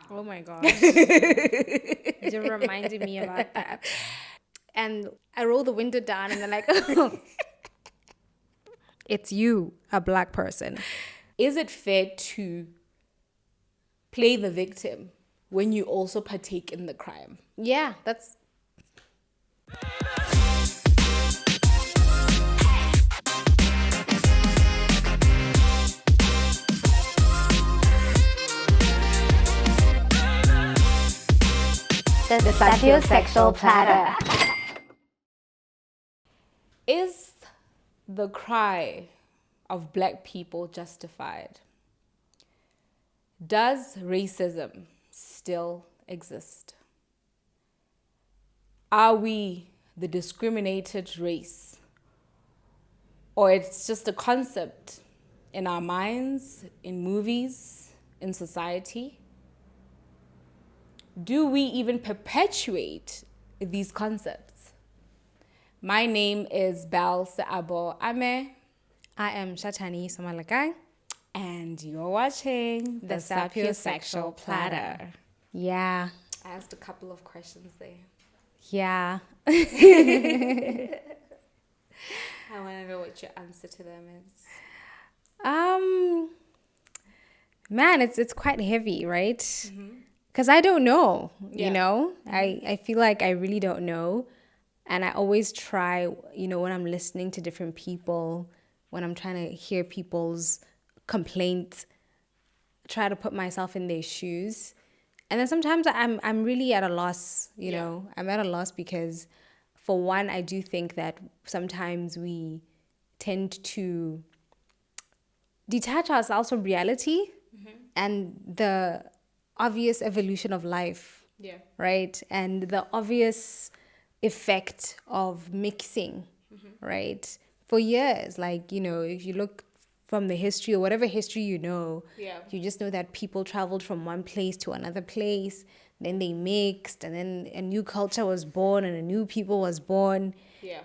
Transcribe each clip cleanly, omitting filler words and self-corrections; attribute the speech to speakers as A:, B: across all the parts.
A: Oh my gosh. You reminded me about that. And I roll the window down and they're like, oh, it's you, a black person.
B: Is it fair to play the victim when you also partake in the crime?
A: Yeah, that's
C: The sapiosexual platter.
B: Is the cry of black people justified? Does racism still exist? Are we the discriminated race? Or it's just a concept in our minds, in movies, in society? Do we even perpetuate these concepts? My name is Belle Seabo Ame.
A: I am Shatani Somalakai.
B: And you're watching
A: The Sapiosexual Platter. Yeah.
B: I asked a couple of questions there.
A: Yeah.
B: I want to know what your answer to them is.
A: Man, it's quite heavy, right? Because I don't know, you know? I feel like I really don't know. And I always try, you know, when I'm listening to different people, when I'm trying to hear people's complaints, try to put myself in their shoes. And then sometimes I'm really at a loss, you know? I'm at a loss because, for one, I do think that sometimes we tend to detach ourselves from reality and the obvious evolution of life, right? And the obvious effect of mixing, right? For years, like, you know, if you look from the history or whatever history you know, you just know that people traveled from one place to another place, then they mixed, and then a new culture was born and a new people was born.
B: Yeah.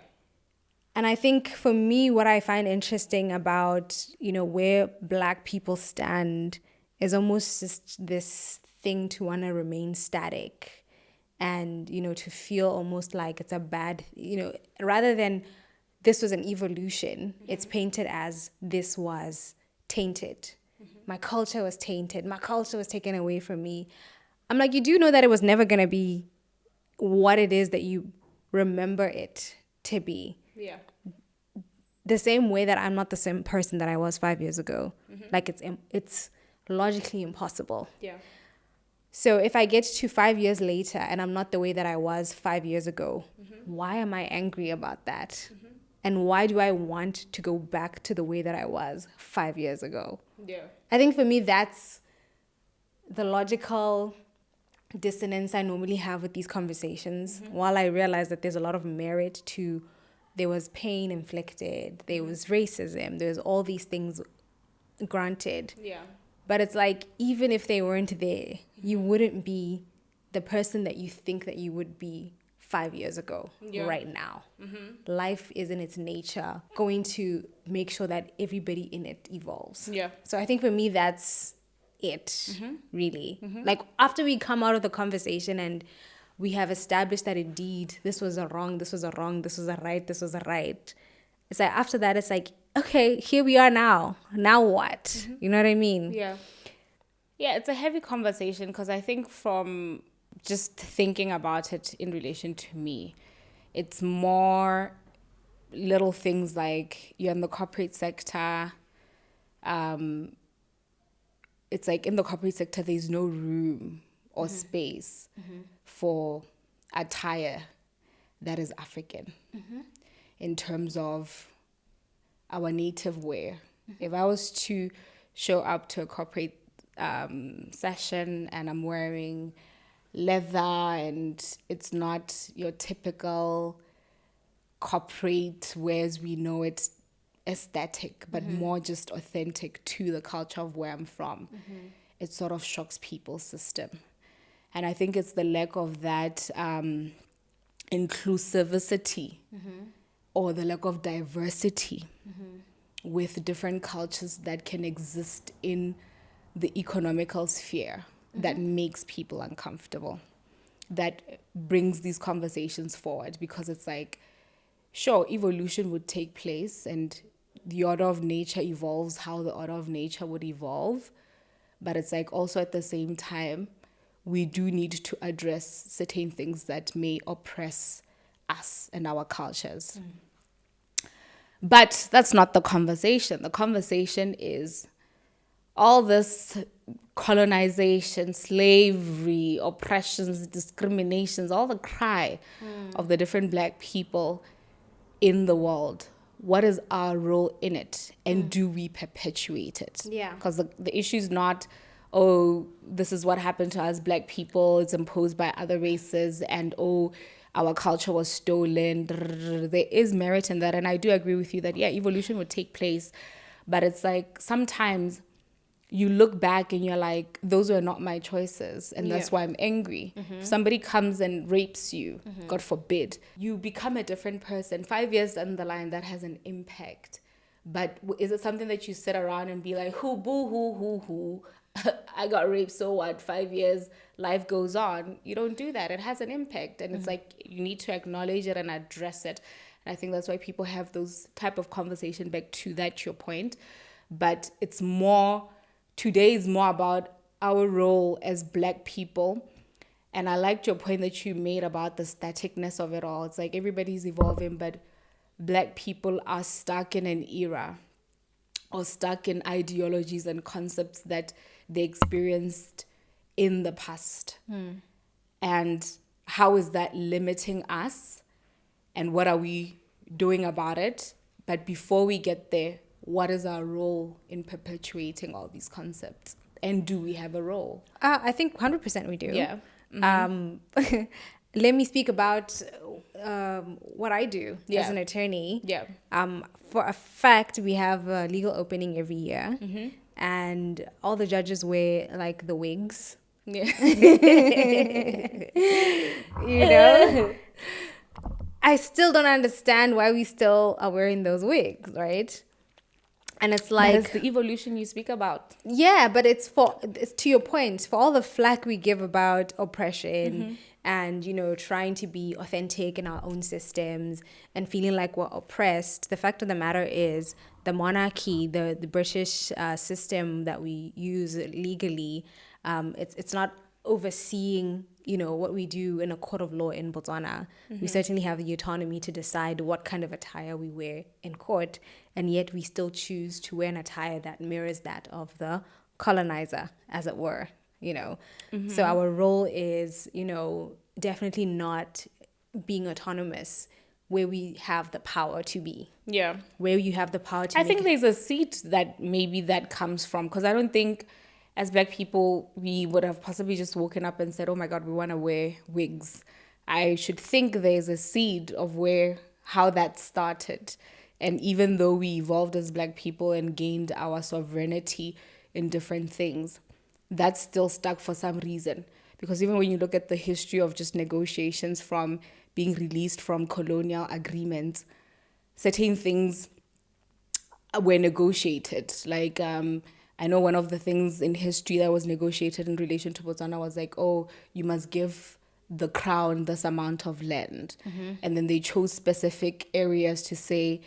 A: And I think for me, what I find interesting about, you know, where black people stand is almost just this thing to want to remain static and, you know, to feel almost like it's a bad, you know, rather than this was an evolution, it's painted as this was tainted. My culture was tainted. My culture was taken away from me. I'm like, you do know that it was never going to be what it is that you remember it to be.
B: Yeah.
A: The same way that I'm not the same person that I was 5 years ago. Like it's logically impossible.
B: Yeah.
A: So if I get to 5 years later and I'm not the way that I was 5 years ago, why am I angry about that? And why do I want to go back to the way that I was 5 years ago?
B: Yeah.
A: I think for me, that's the logical dissonance I normally have with these conversations. While I realize that there's a lot of merit to, there was pain inflicted, there was racism, there's all these things granted.
B: Yeah.
A: But it's like, even if they weren't there, you wouldn't be the person that you think that you would be 5 years ago, right now. Life is in its nature going to make sure that everybody in it evolves.
B: Yeah.
A: So I think for me, that's it, really. Like, after we come out of the conversation and we have established that indeed this was a wrong, this was a wrong, this was a right, this was a right. It's like, after that, it's like, okay, here we are now. Now what? You know what I mean?
B: Yeah. Yeah, it's a heavy conversation because I think from just thinking about it in relation to me, it's more little things like you're in the corporate sector. It's like in the corporate sector, there's no room or space for attire that is African in terms of our native wear. If I was to show up to a corporate session and I'm wearing leather and it's not your typical corporate wear as we know it aesthetic, but more just authentic to the culture of where I'm from, it sort of shocks people's system. And I think it's the lack of that inclusivity or the lack of diversity with different cultures that can exist in the economical sphere. that makes people uncomfortable, that brings these conversations forward, because it's like, sure, evolution would take place and the order of nature evolves how the order of nature would evolve. But it's like also at the same time, we do need to address certain things that may oppress us and our cultures. But that's not the conversation. The conversation is all this colonization, slavery, oppressions, discriminations, all the cry of the different Black people in the world. What is our role in it? And do we perpetuate it?
A: Yeah.
B: Because the issue is not, oh, this is what happened to us Black people, it's imposed by other races, and oh, our culture was stolen. There is merit in that. And I do agree with you that, yeah, evolution would take place. But it's like sometimes you look back and you're like, those were not my choices. And that's why I'm angry. If somebody comes and rapes you, God forbid, you become a different person. 5 years down the line, that has an impact. But is it something that you sit around and be like, hoo, boo, hoo, I got raped, so what? 5 years, life goes on. You don't do that. It has an impact. And it's like, you need to acknowledge it and address it. And I think that's why people have those type of conversation, back to that, your point. But it's more... Today is more about our role as Black people. And I liked your point that you made about the staticness of it all. It's like everybody's evolving, but Black people are stuck in an era or stuck in ideologies and concepts that they experienced in the past. And how is that limiting us? And what are we doing about it? But before we get there, what is our role in perpetuating all these concepts? And do we have a role?
A: I think 100% we do.
B: Yeah.
A: Let me speak about what I do as an attorney.
B: Yeah.
A: For a fact, we have a legal opening every year. And all the judges wear like the wigs.
B: Yeah.
A: You know? I still don't understand why we still are wearing those wigs, right? And it's like...
B: That is the evolution you speak about.
A: Yeah, but it's to your point, for all the flack we give about oppression and, you know, trying to be authentic in our own systems and feeling like we're oppressed, the fact of the matter is the monarchy, the British system that we use legally, it's not overseeing, you know, what we do in a court of law in Botswana. We certainly have the autonomy to decide what kind of attire we wear in court, and yet we still choose to wear an attire that mirrors that of the colonizer, as it were, you know. So our role is, you know, definitely not being autonomous where we have the power to be.
B: Yeah.
A: Where you have the power to
B: I think there's a seed that maybe that comes from, because I don't think as Black people, we would have possibly just woken up and said, oh my God, we want to wear wigs. I should think there's a seed of how that started. And even though we evolved as Black people and gained our sovereignty in different things, that's still stuck for some reason. Because even when you look at the history of just negotiations from being released from colonial agreements, certain things were negotiated. Like, I know one of the things in history that was negotiated in relation to Botswana was like, oh, you must give the crown this amount of land. And then they chose specific areas to say,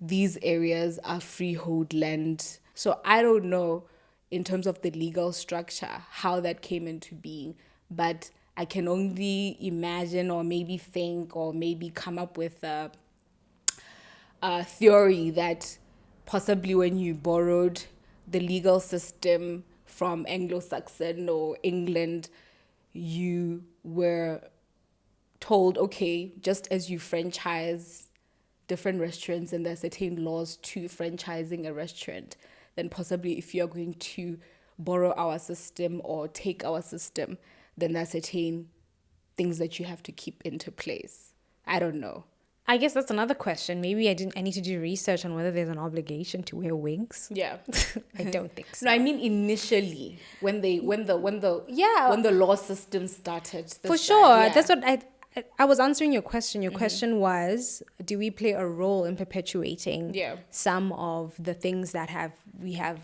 B: these areas are freehold land. So I don't know in terms of the legal structure how that came into being, but I can only imagine or maybe think or maybe come up with a theory that possibly when you borrowed the legal system from Anglo-Saxon or England, you were told, okay, just as you franchise different restaurants and there's certain laws to franchising a restaurant, then possibly if you're going to borrow our system or take our system, then there's certain things that you have to keep into place. I don't know.
A: I guess that's another question. Maybe I need to do research on whether there's an obligation to wear wigs.
B: Yeah.
A: I don't think so.
B: No, I mean initially when the law system started.
A: For sure. That's what I was answering your question. Your question was, do we play a role in perpetuating some of the things that we have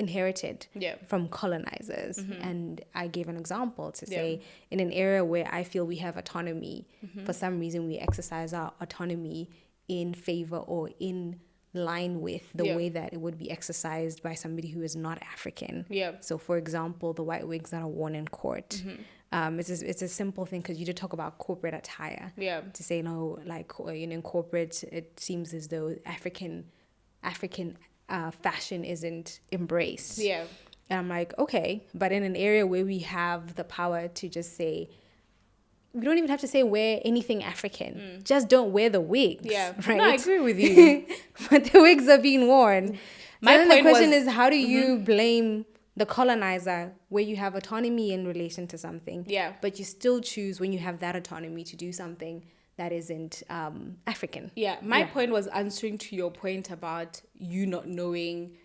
A: inherited
B: Yeah.
A: from colonizers. And I gave an example to
B: Yeah.
A: say, in an area where I feel we have autonomy, for some reason we exercise our autonomy in favor or in line with the
B: Yeah.
A: way that it would be exercised by somebody who is not African.
B: Yeah.
A: So, for example, the white wigs that are worn in court. It's a simple thing, because you did talk about corporate attire.
B: Yeah.
A: To say, no, like, in corporate, it seems as though African fashion isn't embraced.
B: Yeah.
A: And I'm like, okay, but in an area where we have the power to just say, we don't even have to say wear anything African. Just don't wear the wigs.
B: Yeah.
A: Right?
B: No, I agree with you.
A: But the wigs are being worn.
B: My
A: So then the
B: point
A: question
B: was-
A: is, how do you blame the colonizer where you have autonomy in relation to something?
B: Yeah.
A: But you still choose, when you have that autonomy, to do something that isn't African.
B: Yeah, my point was answering to your point about you not knowing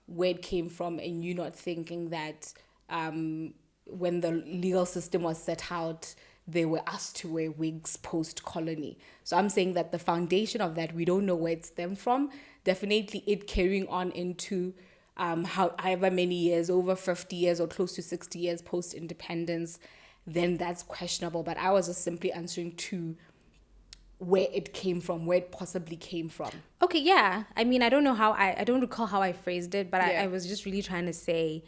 B: where it came from and you not thinking that when the legal system was set out, they were asked to wear wigs post-colony. So I'm saying that the foundation of that, we don't know where it stemmed from. Definitely it carrying on into however many years, over 50 years or close to 60 years post-independence, then that's questionable. But I was just simply answering to where it came from, where it possibly came from.
A: Okay, yeah. I mean, I don't know how I don't recall how I phrased it, but
B: Yeah.
A: I was just really trying to say,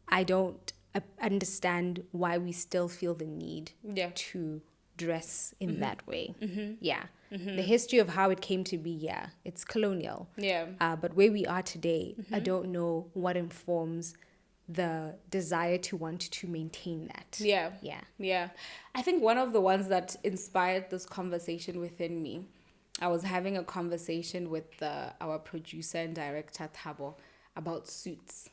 A: I don't understand why we still feel the need
B: Yeah.
A: to dress in that way. Yeah. The history of how it came to be, yeah, it's colonial.
B: Yeah.
A: But where we are today, I don't know what informs the desire to want to maintain that.
B: Yeah.
A: Yeah.
B: Yeah. I think one of the ones that inspired this conversation within me, I was having a conversation with our producer and director, Thabo, about suits.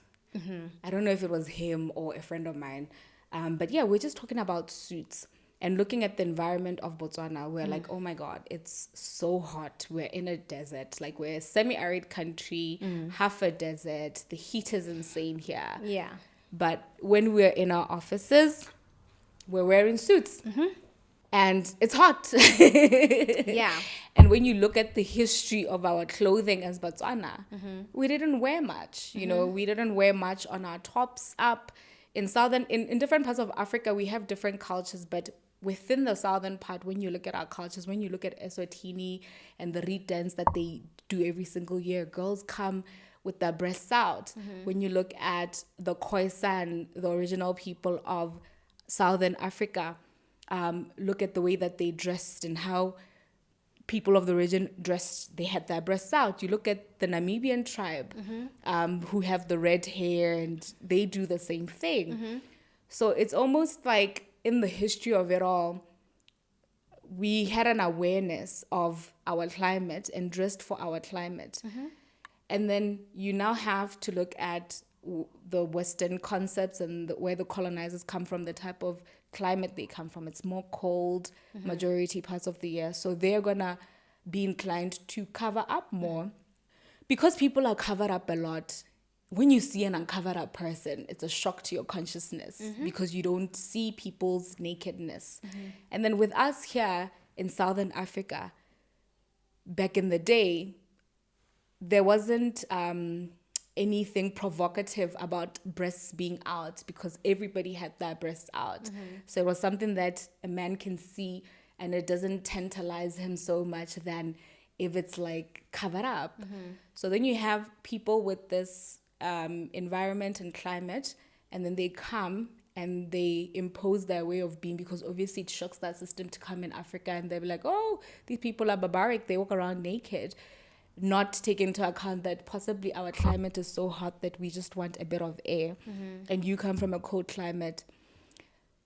B: I don't know if it was him or a friend of mine. But yeah, we're just talking about suits and looking at the environment of Botswana. We're like, oh my God, it's so hot. We're in a desert. Like, we're a semi-arid country, half a desert. The heat is insane here.
A: Yeah.
B: But when we're in our offices, we're wearing suits. And it's hot.
A: Yeah.
B: And when you look at the history of our clothing as Botswana, we didn't wear much. You know, we didn't wear much on our tops up. In different parts of Africa, we have different cultures, but within the southern part, when you look at our cultures, when you look at Eswatini and the reed dance that they do every single year, girls come with their breasts out. When you look at the Khoisan, the original people of southern Africa, look at the way that they dressed and how people of the region dressed, they had their breasts out. You look at the Namibian tribe, who have the red hair, and they do the same thing. So it's almost like in the history of it all, we had an awareness of our climate and dressed for our climate. And then you now have to look at the Western concepts and where the colonizers come from, the type of climate they come from. It's more cold majority parts of the year. So they're going to be inclined to cover up more. Because people are covered up a lot, when you see an uncovered up person, it's a shock to your consciousness because you don't see people's nakedness. And then with us here in Southern Africa, back in the day, there wasn't anything provocative about breasts being out because everybody had their breasts out. So it was something that a man can see and it doesn't tantalize him so much than if it's like covered up. So then you have people with this environment and climate, and then they come and they impose their way of being, because obviously it shocks that system to come in Africa and they'll be like, oh, these people are barbaric, they walk around naked. Not take into account that possibly our climate is so hot that we just want a bit of air, and you come from a cold climate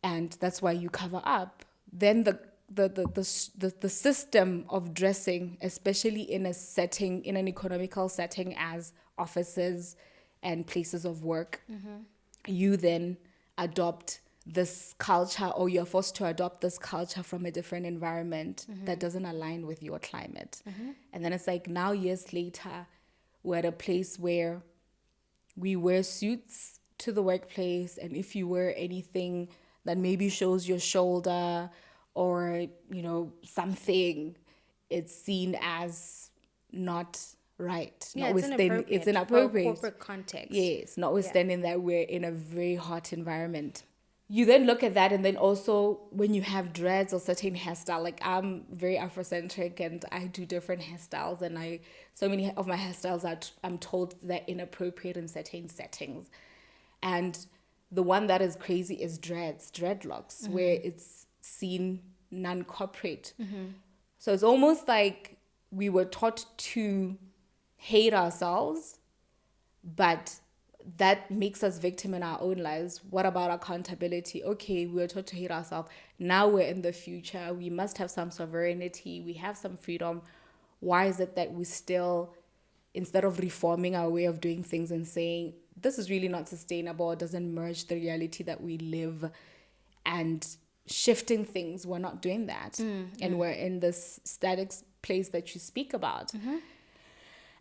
B: and that's why you cover up. Then the system of dressing, especially in a setting, in an economical setting as offices and places of work, you then adopt this culture, or you're forced to adopt this culture from a different environment that doesn't align with your climate. And then it's like now years later, we're at a place where we wear suits to the workplace, and if you wear anything that maybe shows your shoulder or, you know, something, it's seen as not right.
A: Yeah, it's
B: Notwithstanding, it's
A: inappropriate for a
B: inappropriate.
A: corporate context.
B: Yes, notwithstanding that we're in a very hot environment. You then look at that, and then also when you have dreads or certain hairstyle, like I'm very Afrocentric and I do different hairstyles, and so many of my hairstyles I'm told they're inappropriate in certain settings. And the one that is crazy is dreadlocks, where it's seen non-corporate. So it's almost like we were taught to hate ourselves, but that makes us victim in our own lives. What about accountability? Okay, we were taught to hate ourselves. Now we're in the future. We must have some sovereignty. We have some freedom. Why is it that we still, instead of reforming our way of doing things and saying, this is really not sustainable, it doesn't merge the reality that we live, and shifting things, we're not doing that. And we're in this static place that you speak about.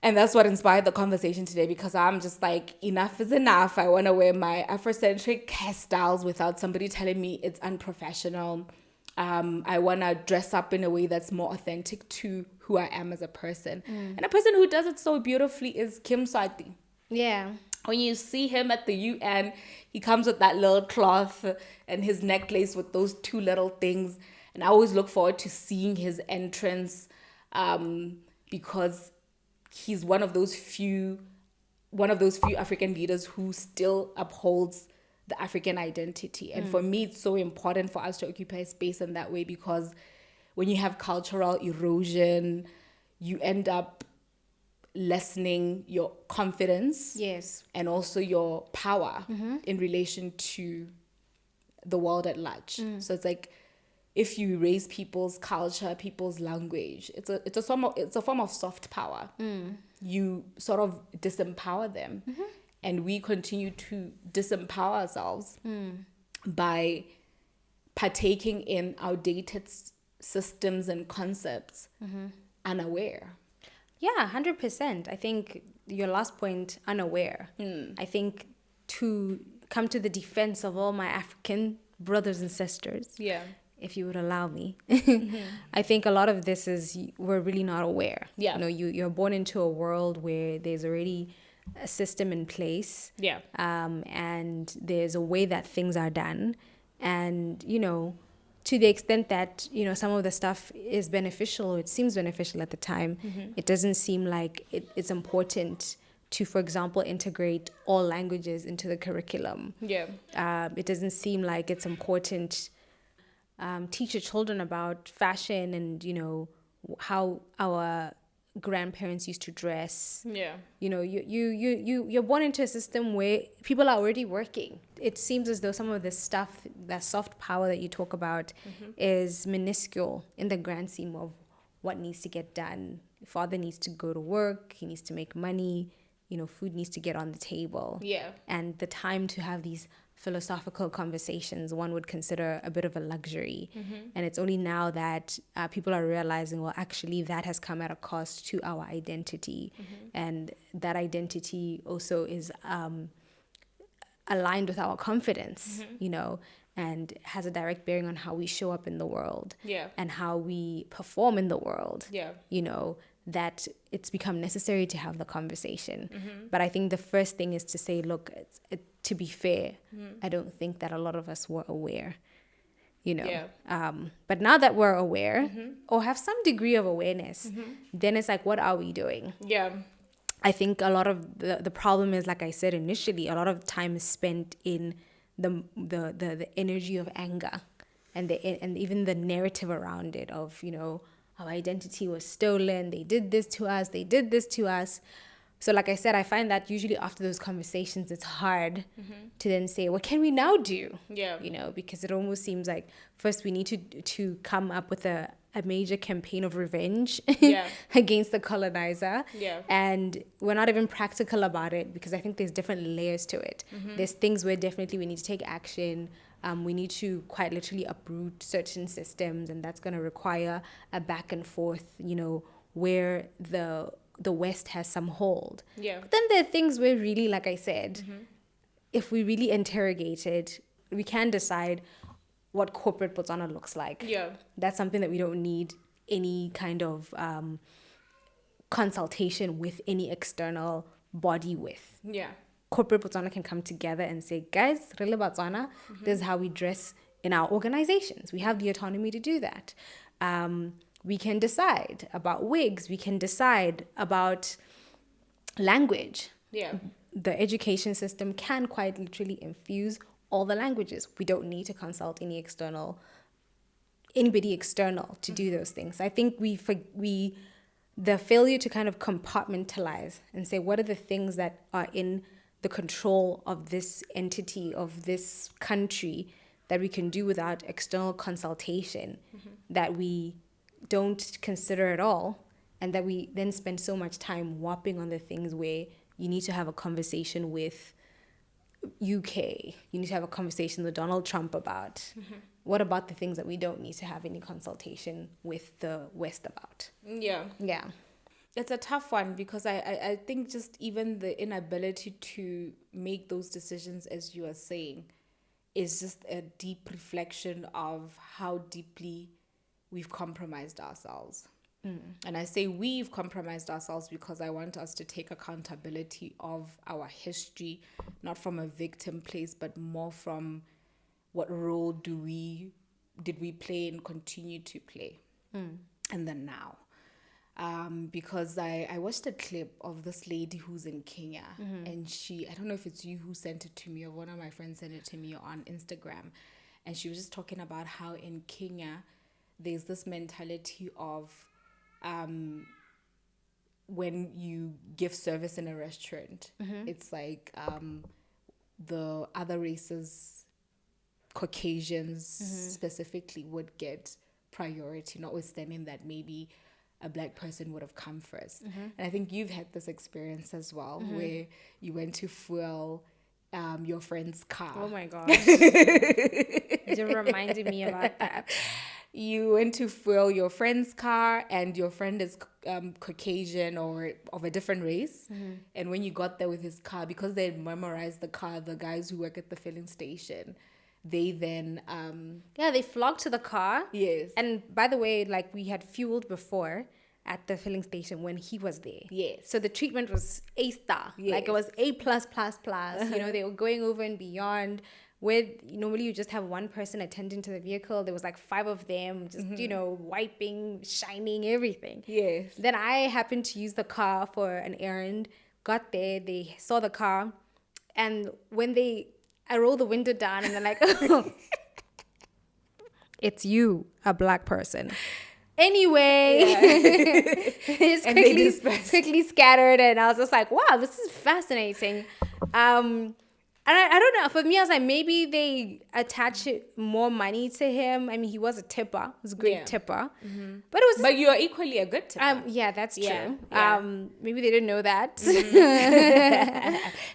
B: And that's what inspired the conversation today, because I'm just like, enough is enough. I want to wear my Afrocentric hairstyles without somebody telling me it's unprofessional. I want to dress up in a way that's more authentic to who I am as a person. And a person who does it so beautifully is Kim Swati.
A: Yeah.
B: When you see him at the UN, he comes with that little cloth and his necklace with those two little things. And I always look forward to seeing his entrance, because he's one of those few African leaders who still upholds the African identity. And for me, it's so important for us to occupy space in that way, because when you have cultural erosion, you end up lessening your confidence,
A: Yes.
B: and also your power in relation to the world at large. So it's like, if you erase people's culture, people's language, it's a form of soft power. You sort of disempower them, and we continue to disempower ourselves by partaking in outdated systems and concepts, unaware.
A: Yeah, 100%. I think your last point, unaware. I think to come to the defense of all my African brothers and sisters, if you would allow me, I think a lot of this is we're really not aware.
B: Yeah.
A: You know, you're born into a world where there's already a system in place.
B: Yeah.
A: And there's a way that things are done. And, you know, to the extent that, you know, some of the stuff is beneficial, it seems beneficial at the time, it doesn't seem like it's important to, for example, integrate all languages into the curriculum. It doesn't seem like it's important teach your children about fashion and, you know, how our grandparents used to dress. You know, you're born into a system where people are already working. It seems as though some of this stuff, that soft power that you talk about, is minuscule in the grand scheme of what needs to get done. Father needs to go to work, he needs to make money, you know, food needs to get on the table. And the time to have these philosophical conversations, one would consider a bit of a luxury. And it's only now that people are realizing, well, actually that has come at a cost to our identity. And that identity also is aligned with our confidence, you know, and has a direct bearing on how we show up in the world and how we perform in the world. You know, that it's become necessary to have the conversation. But I think the first thing is to say, look, to be fair, I don't think that a lot of us were aware, you know. But now that we're aware or have some degree of awareness, then it's like, what are we doing? I think a lot of the problem is, like I said initially, a lot of time is spent in the energy of anger and even the narrative around it of, you know, our identity was stolen, they did this to us. So like I said, I find that usually after those conversations, it's hard to then say, what can we now do? You know, because it almost seems like first we need to come up with a major campaign of revenge against the colonizer. And we're not even practical about it, because I think there's different layers to it. There's things where definitely we need to take action. We need to quite literally uproot certain systems, and that's going to require a back and forth, you know, where the West has some hold. But then there are things where really, like I said, if we really interrogate it, we can decide what corporate Botswana looks like. That's something that we don't need any kind of consultation with any external body with.
B: Yeah.
A: Corporate Botswana can come together and say, guys, Rele Botswana, this is how we dress in our organizations. We have the autonomy to do that. We can decide about wigs. We can decide about language.
B: Yeah.
A: The education system can quite literally infuse all the languages. We don't need to consult anybody external to do those things. I think the failure to kind of compartmentalize and say, what are the things that are in the control of this entity, of this country, that we can do without external consultation, that we don't consider at all, and that we then spend so much time warping on the things where you need to have a conversation with UK, you need to have a conversation with Donald Trump about. What about the things that we don't need to have any consultation with the West about?
B: Yeah.
A: Yeah.
B: It's a tough one because I think just even the inability to make those decisions, as you are saying, is just a deep reflection of how deeply we've compromised ourselves. And I say we've compromised ourselves because I want us to take accountability of our history, not from a victim place, but more from what role did we play and continue to play and then now. Because I watched a clip of this lady who's in Kenya, and I don't know if it's you who sent it to me or one of my friends sent it to me on Instagram, and she was just talking about how in Kenya there's this mentality of when you give service in a restaurant, it's like the other races, Caucasians specifically, would get priority, notwithstanding that maybe a black person would have come first. And I think you've had this experience as well, where you went to fuel your friend's car.
A: Oh my gosh. You reminded me about that.
B: You went to fuel your friend's car, and your friend is Caucasian or of a different race. And when you got there with his car, because they had memorized the car, the guys who work at the filling station, they then
A: they flocked to the car.
B: Yes.
A: And by the way, like, we had fueled before at the filling station when he was there.
B: Yes.
A: So the treatment was A star.
B: Yes.
A: Like, it was A plus plus plus. You know, they were going over and beyond. With normally you just have one person attending to the vehicle. There was like 5 of them, just wiping, shining, everything.
B: Yes.
A: Then I happened to use the car for an errand. Got there, they saw the car, and when I roll the window down, and they're like, "Oh, it's you, a black person." Anyway, it's quickly scattered, and I was just like, "Wow, this is fascinating." And I don't know. For me, I was like, maybe they attach more money to him. I mean, he was a tipper. He was a great tipper. But it was.
B: But you are equally a good tipper.
A: Yeah, that's true.
B: Yeah.
A: Maybe they didn't know that.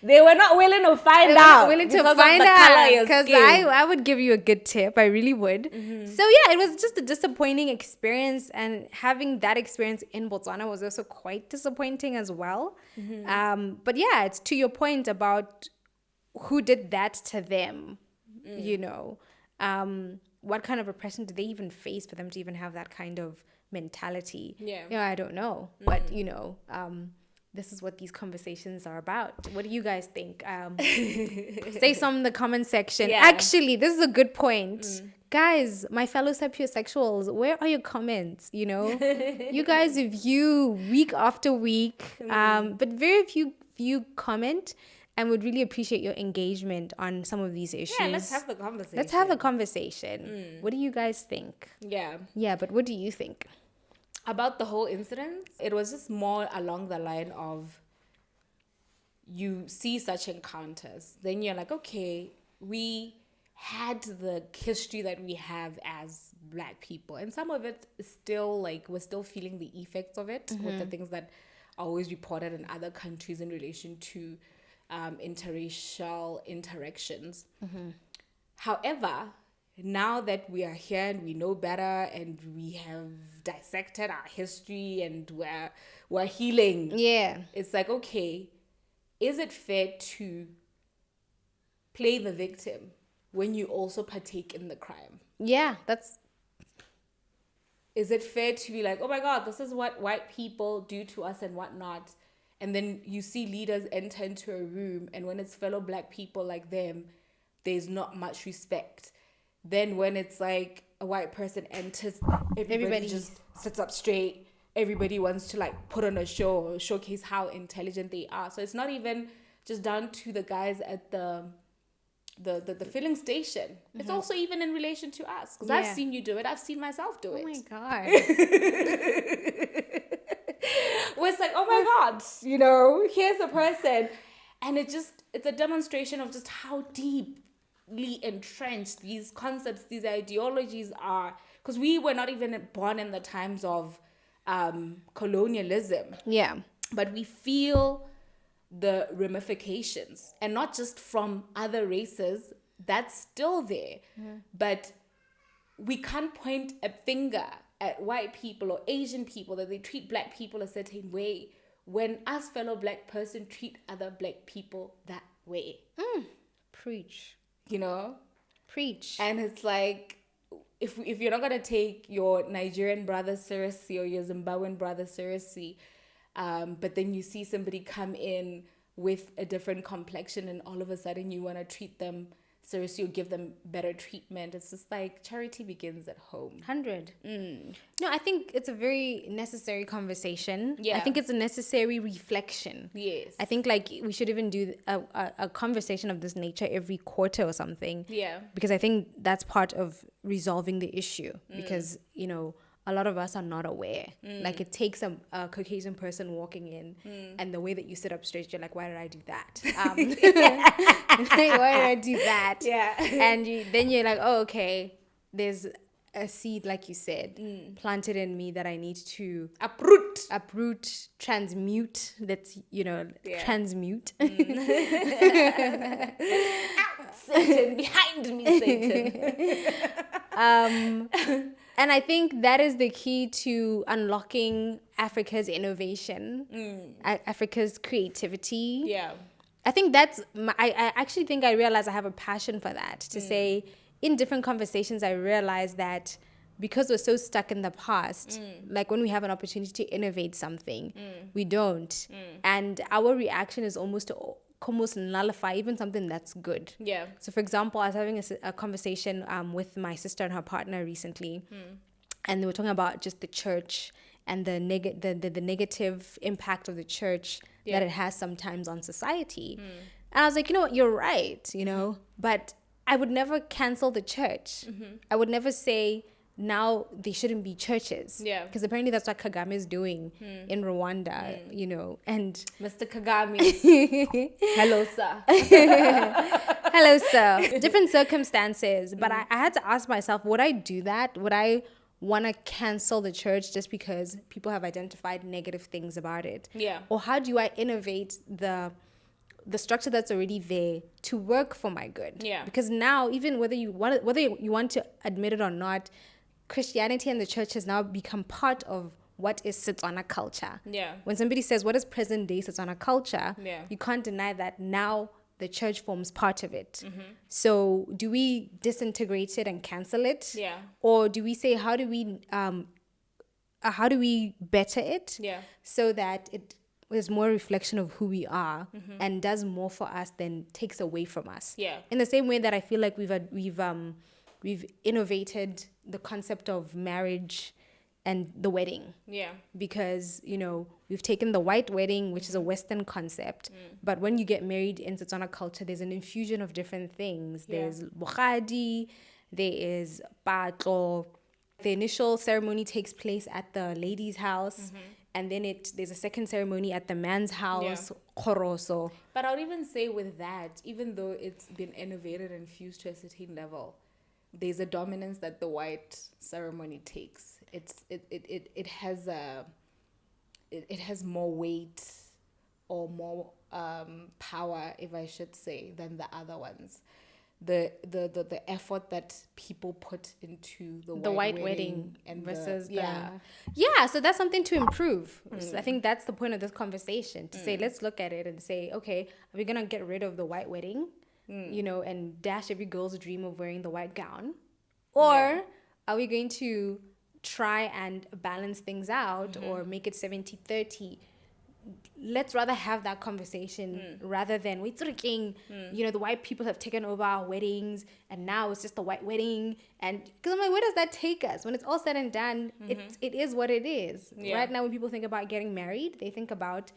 B: They were not willing to find out.
A: Willing to find out, because I would give you a good tip. I really would. So yeah, it was just a disappointing experience, and having that experience in Botswana was also quite disappointing as well. But yeah, it's to your point about who did that to them, what kind of oppression did they even face for them to even have that kind of mentality? I don't know. But this is what these conversations are about. What do you guys think? Say some in the comment section. Actually, this is a good point. Guys, my fellow sapiosexuals, where are your comments? You guys review week after week, but very few comment. And would really appreciate your engagement on some of these issues.
B: Yeah, let's have the conversation.
A: Let's have a conversation. What do you guys think? Yeah, but what do you think?
B: About the whole incident? It was just more along the line of, you see such encounters, then you're like, okay, we had the history that we have as black people. And some of it is still like, we're still feeling the effects of it with the things that are always reported in other countries in relation to interracial interactions. However, now that we are here and we know better and we have dissected our history and we're healing, it's like, okay, is it fair to play the victim when you also partake in the crime?
A: Yeah,
B: is it fair to be like, oh my God, this is what white people do to us and whatnot? And then you see leaders enter into a room, and when it's fellow black people like them, there's not much respect. Then when it's like a white person enters, everybody just sits up straight. Everybody wants to like put on a show or showcase how intelligent they are. So it's not even just down to the guys at the filling station. Mm-hmm. It's also even in relation to us, because I've seen you do it. I've seen myself do it.
A: Oh my God.
B: Where it's like, oh my God, you know, here's a person. And it's a demonstration of just how deeply entrenched these concepts, these ideologies are. Because we were not even born in the times of colonialism.
A: Yeah.
B: But we feel the ramifications, and not just from other races, that's still there. But we can't point a finger at white people or Asian people that they treat black people a certain way, when us fellow black person treat other black people that way.
A: Preach.
B: You know?
A: Preach.
B: And it's like, if you're not going to take your Nigerian brother seriously or your Zimbabwean brother seriously, but then you see somebody come in with a different complexion and all of a sudden you want to treat them seriously or give them better treatment. It's just like charity begins at home.
A: 100. No, I think it's a very necessary conversation.
B: Yeah.
A: I think it's a necessary reflection.
B: Yes.
A: I think like we should even do a conversation of this nature every quarter or something.
B: Yeah.
A: Because I think that's part of resolving the issue. Because, you know, a lot of us are not aware. Like it takes a Caucasian person walking in and the way that you sit up straight, you're like, why did I do that? Why did I do that?
B: Yeah.
A: And then you're like, oh, okay, there's a seed, like you said, planted in me that I need to uproot, transmute. That's, you know, transmute.
B: Satan, behind me, Satan.
A: And I think that is the key to unlocking Africa's innovation, Africa's creativity.
B: Yeah.
A: I think that's, I actually think I realize I have a passion for that, to say, in different conversations, I realize that because we're so stuck in the past, like when we have an opportunity to innovate something, we don't. And our reaction is almost to almost nullify even something that's good.
B: Yeah.
A: So for example, I was having a conversation with my sister and her partner recently, and they were talking about just the church and the negative impact of the church that it has sometimes on society. And I was like, you know what, you're right, you know, but I would never cancel the church. I would never say now they shouldn't be churches. Yeah. Because apparently that's what Kagame is doing in Rwanda, you know. And
B: Mr. Kagame. Hello, sir.
A: Hello, sir. Different circumstances. But I had to ask myself, would I do that? Would I want to cancel the church just because people have identified negative things about it?
B: Yeah.
A: Or how do I innovate the structure that's already there to work for my good?
B: Yeah.
A: Because now, even whether you want to admit it or not, Christianity and the church has now become part of what is Setswana culture.
B: Yeah.
A: When somebody says, what is present day Setswana culture?
B: Yeah.
A: You can't deny that now the church forms part of it. So do we disintegrate it and cancel it?
B: Yeah.
A: Or do we say, how do we better it?
B: Yeah.
A: So that it is more a reflection of who we are and does more for us than takes away from us.
B: Yeah.
A: In the same way that I feel like we've innovated the concept of marriage and the wedding.
B: Yeah.
A: Because, you know, we've taken the white wedding, which is a Western concept, but when you get married in Setswana culture, there's an infusion of different things.
B: Yeah.
A: There's bogadi, there is patlo. The initial ceremony takes place at the lady's house, and then there's a second ceremony at the man's house, khoroso.
B: But I would even say with that, even though it's been innovated and fused to a certain level, there's a dominance that the white ceremony takes. It has more weight or more power, if I should say, than the other ones. The effort that people put into the white wedding and
A: versus so that's something to improve. So I think that's the point of this conversation, to say, let's look at it and say, okay, are we gonna get rid of the white wedding, you know, and dash every girl's dream of wearing the white gown, or are we going to try and balance things out or make it 70-30. Let's rather have that conversation rather than the white people have taken over our weddings and now it's just a white wedding. And because I'm like, where does that take us when it's all said and done? It is what it is. Right now when people think about getting married, they think about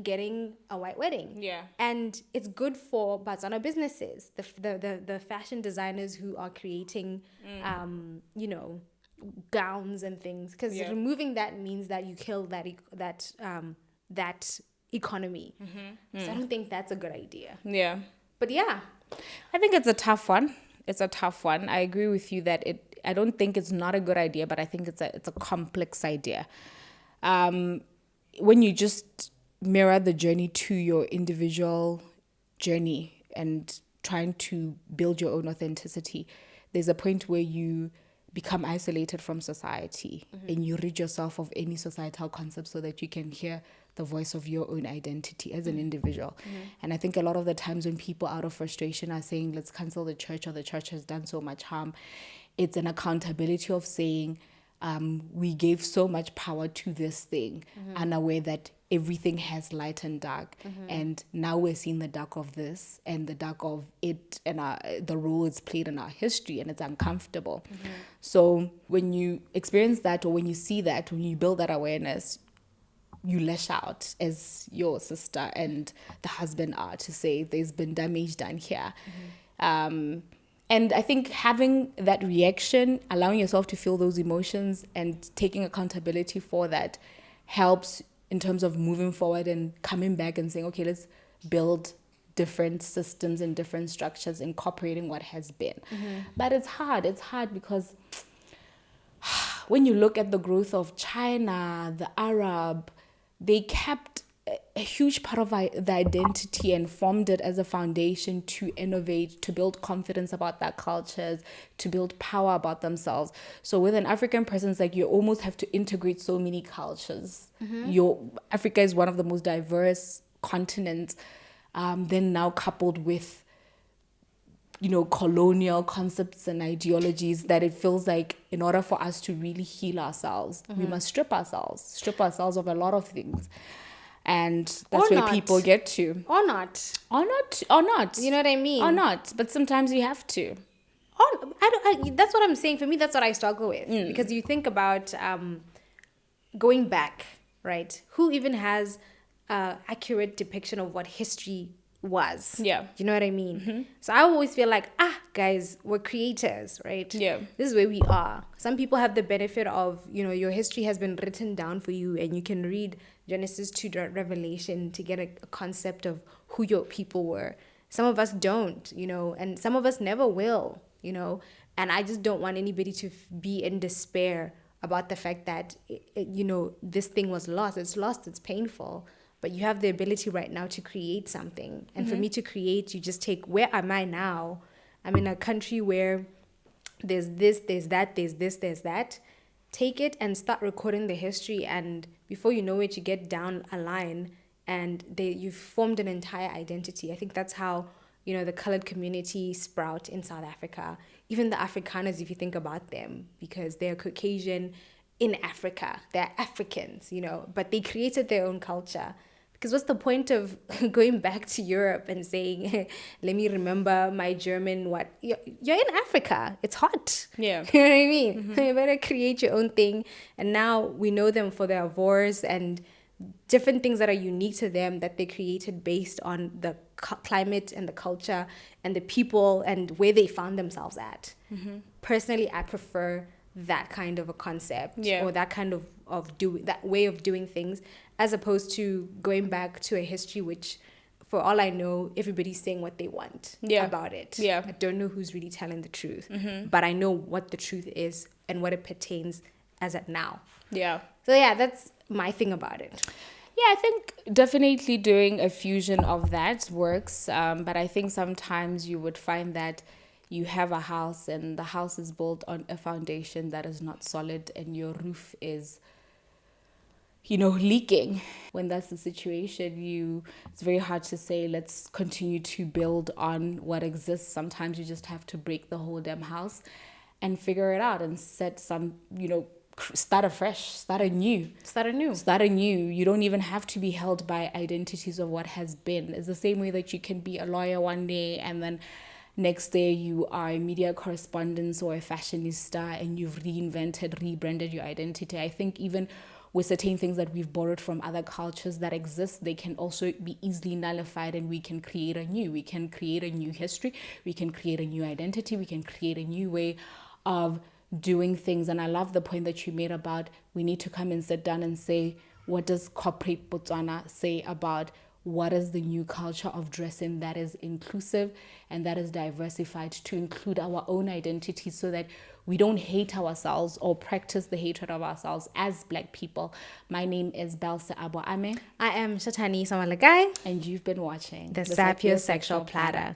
A: getting a white wedding. And it's good for Botswana businesses, the fashion designers who are creating gowns and things, because removing that means that you kill that economy. So I don't think that's a good idea. But yeah,
B: I think it's a tough one. I agree with you that I don't think it's not a good idea, but I think it's a complex idea. When you just mirror the journey to your individual journey and trying to build your own authenticity, there's a point where you become isolated from society and you rid yourself of any societal concept so that you can hear the voice of your own identity as an individual. And I think a lot of the times when people out of frustration are saying, let's cancel the church or the church has done so much harm, it's an accountability of saying, we gave so much power to this thing, unaware that everything has light and dark. And now we're seeing the dark of this and the dark of it and the role it's played in our history, and it's uncomfortable. So when you experience that, or when you see that, when you build that awareness, you lash out as your sister and the husband are to say there's been damage done here. And I think having that reaction, allowing yourself to feel those emotions and taking accountability for that helps in terms of moving forward and coming back and saying, okay, let's build different systems and different structures, incorporating what has been. But it's hard because when you look at the growth of China, the Arab, they kept a huge part of the identity and formed it as a foundation to innovate, to build confidence about their cultures, to build power about themselves. So with an African presence, like, you almost have to integrate so many cultures. Africa is one of the most diverse continents, then now coupled with colonial concepts and ideologies, that it feels like in order for us to really heal ourselves, we must strip ourselves of a lot of things. And that's where people get to.
A: Or not.
B: You
A: know what I mean?
B: Or not. But sometimes you have to.
A: That's what I'm saying. For me, that's what I struggle with. Because you think about going back, right? Who even has accurate depiction of what history was?
B: Yeah.
A: You know what I mean? So I always feel like, guys, we're creators, right?
B: Yeah.
A: This is where we are. Some people have the benefit of, your history has been written down for you, and you can read Genesis to Revelation to get a concept of who your people were. Some of us don't, and some of us never will, and I just don't want anybody to be in despair about the fact that, this thing was lost. It's lost, it's painful, but you have the ability right now to create something. And for me to create, you just take, where am I now? I'm in a country where there's this, there's that, there's this, there's that. Take it and start recording the history, and before you know it, you get down a line and you've formed an entire identity. I think that's how, the colored community sprout in South Africa. Even the Afrikaners, if you think about them, because they're Caucasian in Africa, they're Africans, but they created their own culture. Because what's the point of going back to Europe and saying, let me remember my German, what? You're in Africa. It's hot.
B: Yeah.
A: You know what I mean? You better create your own thing. And now we know them for their avors and different things that are unique to them that they created based on the climate and the culture and the people and where they found themselves at. Personally, I prefer that kind of a concept, or that kind of that way of doing things, as opposed to going back to a history which, for all I know, everybody's saying what they want about it. I don't know who's really telling the truth, but I know what the truth is and what it pertains as at now. So that's my thing about it.
B: I think definitely doing a fusion of that works, but I think sometimes you would find that you have a house and the house is built on a foundation that is not solid and your roof is, leaking. When that's the situation, it's very hard to say, let's continue to build on what exists. Sometimes you just have to break the whole damn house and figure it out and set some, start afresh, start anew. Start anew. You don't even have to be held by identities of what has been. It's the same way that you can be a lawyer one day and then next day you are a media correspondent or a fashionista and you've rebranded your identity. I think even with certain things that we've borrowed from other cultures that exist, they can also be easily nullified and we can create anew. We can create a new history. We can create a new identity. We can create a new way of doing things. And I love the point that you made about we need to come and sit down and say, what does corporate Botswana say about what is the new culture of dressing that is inclusive and that is diversified to include our own identities so that we don't hate ourselves or practice the hatred of ourselves as Black people. My name is Belse Ame.
A: I am Shatani Samalagai.
B: And you've been watching
A: The Sapiosexual Platter.